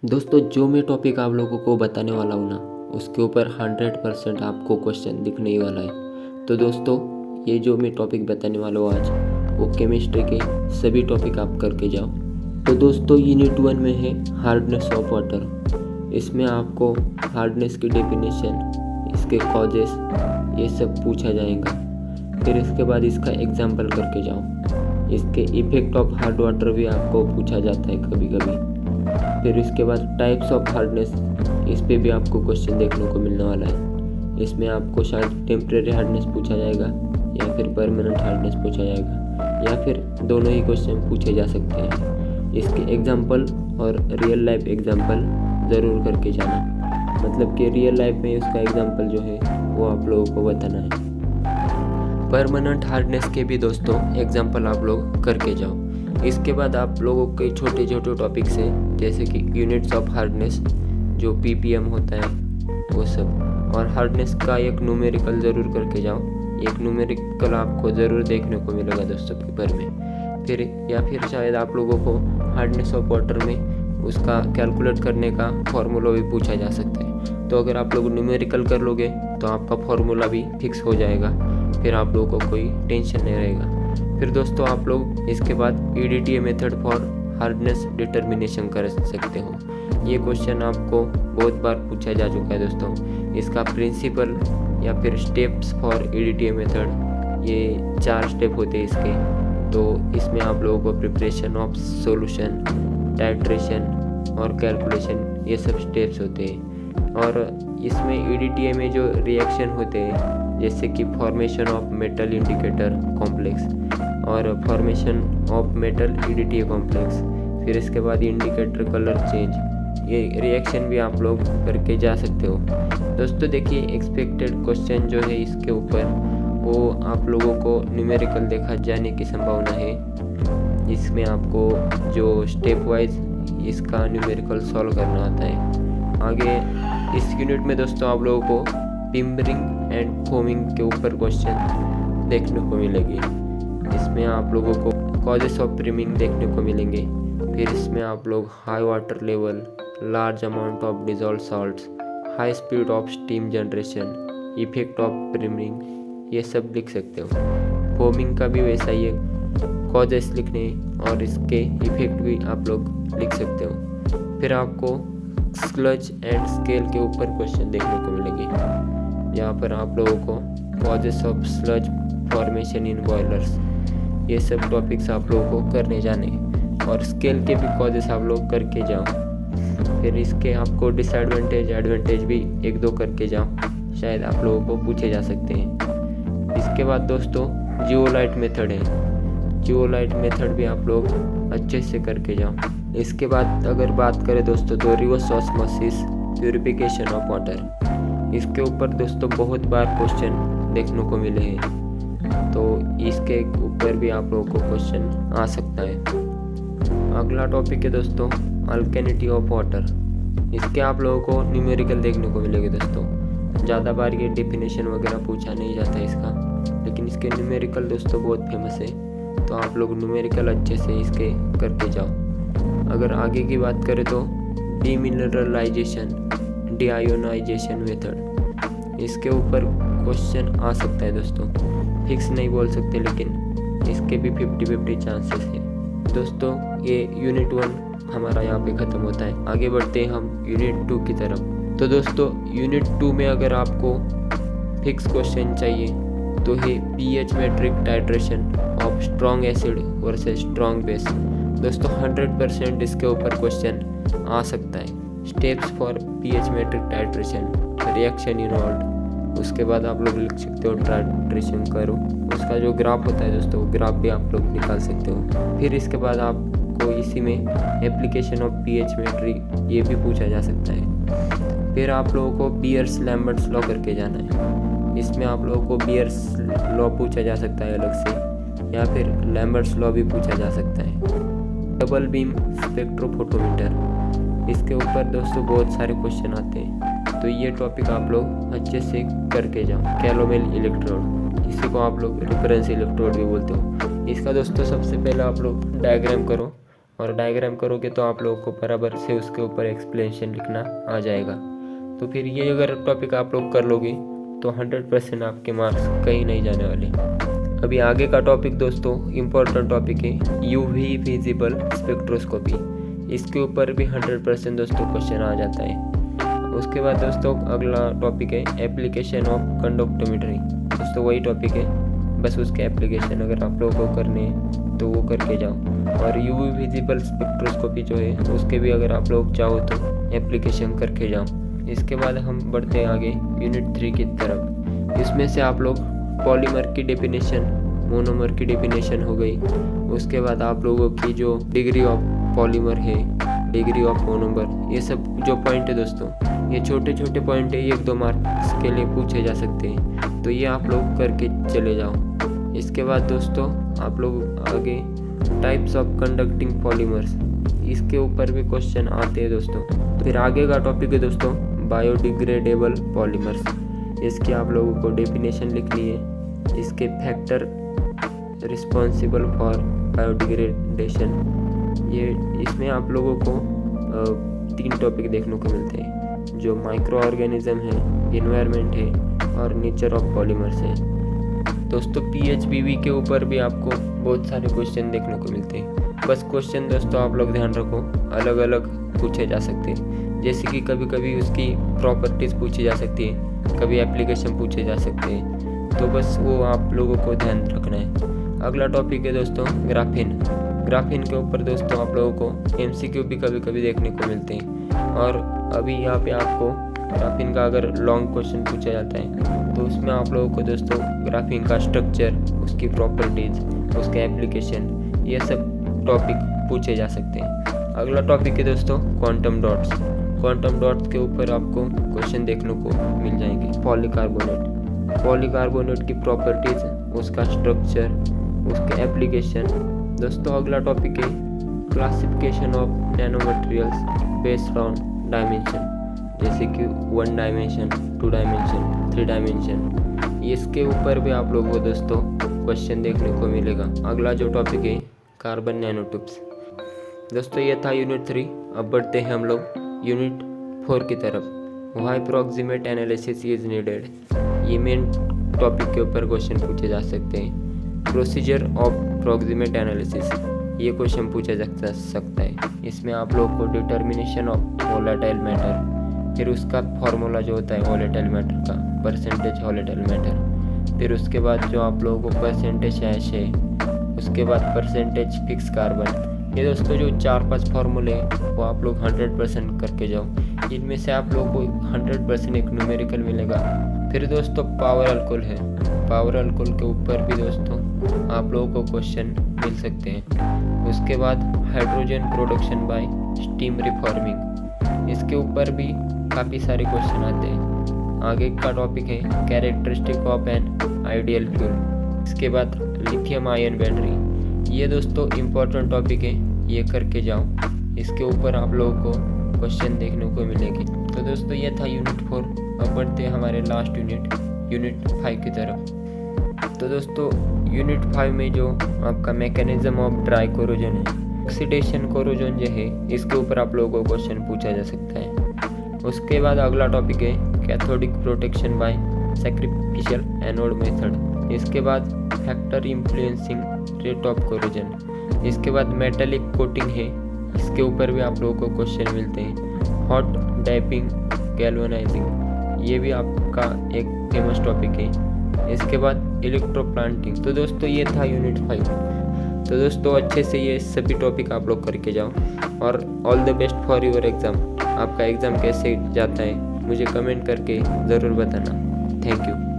दोस्तों जो मैं टॉपिक आप लोगों को बताने वाला हूँ ना, उसके ऊपर 100% आपको क्वेश्चन दिखने ही वाला है। तो दोस्तों ये जो मैं टॉपिक बताने वाला हूँ आज, वो केमिस्ट्री के सभी टॉपिक आप करके जाओ। तो दोस्तों यूनिट 1 में है हार्डनेस ऑफ वाटर। इसमें आपको हार्डनेस की डेफिनेशन, इसके कॉजेस, ये सब पूछा जाएगा। फिर इसके बाद इसका एग्जाम्पल करके जाओ। इसके इफेक्ट ऑफ हार्ड वाटर भी आपको पूछा जाता है कभी कभी। फिर इसके बाद टाइप्स ऑफ हार्डनेस, इस पे भी आपको क्वेश्चन देखने को मिलने वाला है। इसमें आपको शायद टेम्परेरी हार्डनेस पूछा जाएगा या फिर परमानेंट हार्डनेस पूछा जाएगा, या फिर दोनों ही क्वेश्चन पूछे जा सकते हैं। इसके एग्जाम्पल और रियल लाइफ एग्जाम्पल ज़रूर करके जाना, मतलब कि रियल लाइफ में उसका एग्जाम्पल जो है वो आप लोगों को बताना है। परमानेंट हार्डनेस के भी दोस्तों एग्जाम्पल आप लोग करके जाओ। इसके बाद आप लोगों के छोटे छोटे टॉपिक्स हैं, जैसे कि यूनिट्स ऑफ हार्डनेस, जो पीपीएम होता है वो सब, और हार्डनेस का एक न्यूमेरिकल ज़रूर करके जाओ। एक न्यूमेरिकल आपको ज़रूर देखने को मिलेगा दोस्तों पेपर में। फिर या फिर शायद आप लोगों को हार्डनेस ऑफ वाटर में उसका कैलकुलेट करने का फॉर्मूला भी पूछा जा सकता है। तो अगर आप लोग न्यूमेरिकल कर लोगे तो आपका फॉर्मूला भी फिक्स हो जाएगा, फिर आप लोगों को कोई टेंशन नहीं रहेगा। फिर दोस्तों आप लोग इसके बाद EDTA method for hardness determination कर सकते हो। ये क्वेश्चन आपको बहुत बार पूछा जा चुका है दोस्तों। इसका प्रिंसिपल या फिर स्टेप्स फॉर EDTA मेथड, ये 4 स्टेप होते हैं इसके। तो इसमें आप लोगों को प्रिपरेशन ऑफ सॉल्यूशन, टाइट्रेशन और कैलकुलेशन, ये सब स्टेप्स होते हैं। और इसमें EDTA में जो रिएक्शन होते हैं, जैसे कि formation of metal indicator complex और formation of metal EDTA complex, फिर इसके बाद इंडिकेटर कलर चेंज, ये रिएक्शन भी आप लोग करके जा सकते हो। दोस्तों देखिए एक्सपेक्टेड क्वेश्चन जो है इसके ऊपर, वो आप लोगों को न्यूमेरिकल देखा जाने की संभावना है। इसमें आपको जो स्टेप वाइज इसका न्यूमेरिकल सॉल्व करना आता है। आगे इस यूनिट में दोस्तों आप लोगों को पिम्बरिंग एंड फोमिंग के ऊपर क्वेश्चन देखने को मिलेगी। इसमें आप लोगों को कॉजेस ऑफ प्रिमिंग देखने को मिलेंगे। फिर इसमें आप लोग high water level, large amount of dissolve salts, high speed of steam generation, effect of priming, ये सब लिख सकते हो। फोमिंग का भी वैसा ही है, कॉजेस लिखने और इसके इफेक्ट भी आप लोग लिख सकते हो। फिर आपको स्लज एंड स्केल के ऊपर क्वेश्चन देखने को मिलेंगे। यहाँ पर आप लोगों को causes of sludge formation in boilers, ये सब टॉपिक्स आप लोगों को करने जाने, और स्केल के भी कॉजेस आप लोग करके जाओ। फिर इसके आपको डिसएडवांटेज एडवांटेज भी 1-2 करके जाओ, शायद आप लोगों को पूछे जा सकते हैं। इसके बाद दोस्तों जियोलाइट मेथड है, जियोलाइट मेथड भी आप लोग अच्छे से करके जाओ। इसके बाद अगर बात करें दोस्तों तो reverse osmosis, purification of water, इसके ऊपर दोस्तों बहुत बार क्वेश्चन देखने को मिले हैं, तो इसके ऊपर भी आप लोगों को क्वेश्चन आ सकता है। अगला टॉपिक है दोस्तों अल्केनिटी ऑफ वाटर। इसके आप लोगों को न्यूमेरिकल देखने को मिलेगा दोस्तों। ज़्यादा बार ये डेफिनेशन वगैरह पूछा नहीं जाता है इसका, लेकिन इसके न्यूमेरिकल दोस्तों बहुत फेमस है, तो आप लोग न्यूमेरिकल अच्छे से इसके करके जाओ। अगर आगे की बात करें तो डीमिनरलाइजेशन, डीआयोनाइजेशन मेथड, इसके ऊपर क्वेश्चन आ सकता है दोस्तों। फिक्स नहीं बोल सकते, लेकिन इसके भी 50-50 चांसेस हैं दोस्तों। ये यूनिट 1 हमारा यहाँ पे ख़त्म होता है। आगे बढ़ते हैं हम यूनिट 2 की तरफ। तो दोस्तों यूनिट 2 में अगर आपको फिक्स क्वेश्चन चाहिए तो है pH metric titration of strong acid versus strong base. दोस्तों 100% इसके ऊपर क्वेश्चन आ सकता है। Steps for pH metric titration, reaction involve, उसके बाद आप लोग लिख सकते हो टाइट्रेशन करो, उसका जो ग्राफ होता है दोस्तों, वो ग्राफ भी आप लोग निकाल सकते हो। फिर इसके बाद आपको इसी में एप्लीकेशन ऑफ pH मेट्रिक, ये भी पूछा जा सकता है। फिर आप लोगों को बियर्स लैम्बर्ट्स लॉ करके जाना है। इसमें आप लोगों को बियर्स लॉ पूछा जा सकता है अलग से, या फिर लैम्बर्ट्स लॉ भी पूछा जा सकता है। डबल बीम स्पेक्ट्रोफोटोमीटर, इसके ऊपर दोस्तों बहुत सारे क्वेश्चन आते हैं, तो ये टॉपिक आप लोग अच्छे से करके जाओ। कैलोमेल इलेक्ट्रोड, इसी को आप लोग रेफरेंस इलेक्ट्रोड भी बोलते हो। इसका दोस्तों सबसे पहले आप लोग डायग्राम करो, और डायग्राम करोगे तो आप लोगों को बराबर से उसके ऊपर एक्सप्लेनेशन लिखना आ जाएगा। तो फिर ये अगर टॉपिक आप लोग कर लोगे तो 100% आपके मार्क्स कहीं नहीं जाने वाले। अभी आगे का टॉपिक दोस्तों इम्पोर्टेंट टॉपिक है यूवी विजिबल स्पेक्ट्रोस्कोपी। इसके ऊपर भी 100% दोस्तों क्वेश्चन आ जाता है। उसके बाद दोस्तों अगला टॉपिक है एप्लीकेशन ऑफ कंडक्टोमेट्री। दोस्तों वही टॉपिक है, बस उसके एप्लीकेशन अगर आप लोगों को करने हैं तो वो करके जाओ। और यूवी विजिबल स्पेक्ट्रोस्कोपी जो है उसके भी अगर आप लोग चाहो तो एप्लीकेशन करके जाओ। इसके बाद हम बढ़ते हैं आगे यूनिट 3 की तरफ। इसमें से आप लोग पॉलीमर की डेफिनेशन, मोनोमर की डेफिनेशन हो गई। उसके बाद आप लोगों की जो डिग्री ऑफ पॉलीमर है, डिग्री ऑफ मोनोमर, ये सब जो पॉइंट है दोस्तों, ये छोटे छोटे पॉइंट है, 1-2 मार्क्स के लिए पूछे जा सकते हैं, तो ये आप लोग करके चले जाओ। इसके बाद दोस्तों आप लोग आगे टाइप्स ऑफ कंडक्टिंग पॉलीमर्स, इसके ऊपर भी क्वेश्चन आते हैं दोस्तों। तो फिर आगे का टॉपिक है दोस्तों बायोडिग्रेडेबल पॉलीमर्स। इसकी आप लोगों को डेफिनेशन लिखनी है, इसके फैक्टर रिस्पॉन्सिबल फॉर बायोडिग्रेडेशन। ये इसमें आप लोगों को 3 टॉपिक देखने को मिलते हैं, जो माइक्रो ऑर्गेनिज्म है, इन्वायरमेंट है और नेचर ऑफ पॉलीमर्स है। दोस्तों PHBV के ऊपर भी आपको बहुत सारे क्वेश्चन देखने को मिलते हैं। बस क्वेश्चन दोस्तों आप लोग ध्यान रखो, अलग अलग पूछे जा सकते हैं। जैसे कि कभी कभी उसकी प्रॉपर्टीज़ पूछी जा सकती है, कभी एप्लीकेशन पूछे जा सकते हैं, तो बस वो आप लोगों को ध्यान रखना है। अगला टॉपिक है दोस्तों ग्राफीन। ग्राफीन के ऊपर दोस्तों आप लोगों को MCQ भी कभी कभी देखने को मिलते हैं। और अभी यहाँ पे आपको ग्राफीन का अगर लॉन्ग क्वेश्चन पूछा जाता है तो उसमें आप लोगों को दोस्तों ग्राफीन का स्ट्रक्चर, उसकी प्रॉपर्टीज़, उसके एप्लीकेशन, ये सब टॉपिक पूछे जा सकते हैं। अगला टॉपिक है दोस्तों क्वांटम डॉट्स। क्वांटम डॉट्स के ऊपर आपको क्वेश्चन देखने को मिल जाएंगे। पॉलीकार्बोनेट, पॉलीकार्बोनेट की प्रॉपर्टीज़, उसका स्ट्रक्चर, उसके एप्लीकेशन। दोस्तों अगला टॉपिक है classification of nano materials based on dimension, जैसे कि 1 डायमेंशन, 2 डायमेंशन, 3 डायमेंशन। इसके ऊपर भी आप लोगों को दोस्तों क्वेश्चन देखने को मिलेगा। अगला जो टॉपिक है कार्बन नैनो ट्यूब्स। दोस्तों ये था यूनिट 3। अब बढ़ते हैं हम लोग यूनिट 4 की तरफ। Why proximate analysis is needed, ये मेन टॉपिक के ऊपर क्वेश्चन पूछे जा सकते हैं। प्रोसीजर ऑफ प्रॉक्सिमेट एनालिसिस, ये क्वेश्चन पूछा जा सकता है। इसमें आप लोग को डिटर्मिनेशन ऑफ वोलेटाइल मैटर, फिर उसका फॉर्मूला जो होता है वोलेटाइल मैटर का, परसेंटेज वोलेटाइल मैटर, फिर उसके बाद जो आप लोगों को परसेंटेज ऐश है, उसके बाद परसेंटेज फिक्स कार्बन। ये दोस्तों जो 4-5 फार्मूले वो आप लोग 100% करके जाओ। इनमें से आप लोगों को 100% एक न्यूमेरिकल मिलेगा। फिर दोस्तों पावर अल्कोहल है, पावर अल्कोहल के ऊपर भी दोस्तों आप लोगों को क्वेश्चन मिल सकते हैं। उसके बाद hydrogen production by steam reforming, इसके ऊपर भी काफ़ी सारे क्वेश्चन आते हैं। आगे का टॉपिक है characteristic of an ideal fuel. इसके बाद लिथियम आयन बैटरी, ये दोस्तों इम्पोर्टेंट टॉपिक है, ये करके जाओ। इसके ऊपर आप लोगों को क्वेश्चन देखने को मिलेंगे। तो दोस्तों ये था यूनिट 4। अब बढ़ते हैं हमारे लास्ट यूनिट 5 की तरफ। तो दोस्तों यूनिट 5 में जो आपका मैकेनिज्म ऑफ ड्राई कोरोजन है, ऑक्सीडेशन कोरोजन जो है, इसके ऊपर आप लोगों को क्वेश्चन पूछा जा सकता है। उसके बाद अगला टॉपिक है cathodic protection bye sacrificial anode method. इसके बाद factor influencing rate of corrosion. इसके बाद मेटालिक कोटिंग है, इसके ऊपर भी आप लोगों को क्वेश्चन मिलते हैं। हॉट डैपिंग गैल्वेनाइजिंग, ये भी आपका एक फेमस टॉपिक है। इसके बाद इलेक्ट्रोप्लांटिंग। तो दोस्तों ये था यूनिट 5। तो दोस्तों अच्छे से ये सभी टॉपिक आप लोग करके जाओ और all the best for your exam. आपका एग्ज़ाम कैसे जाता है मुझे कमेंट करके ज़रूर बताना। Thank you.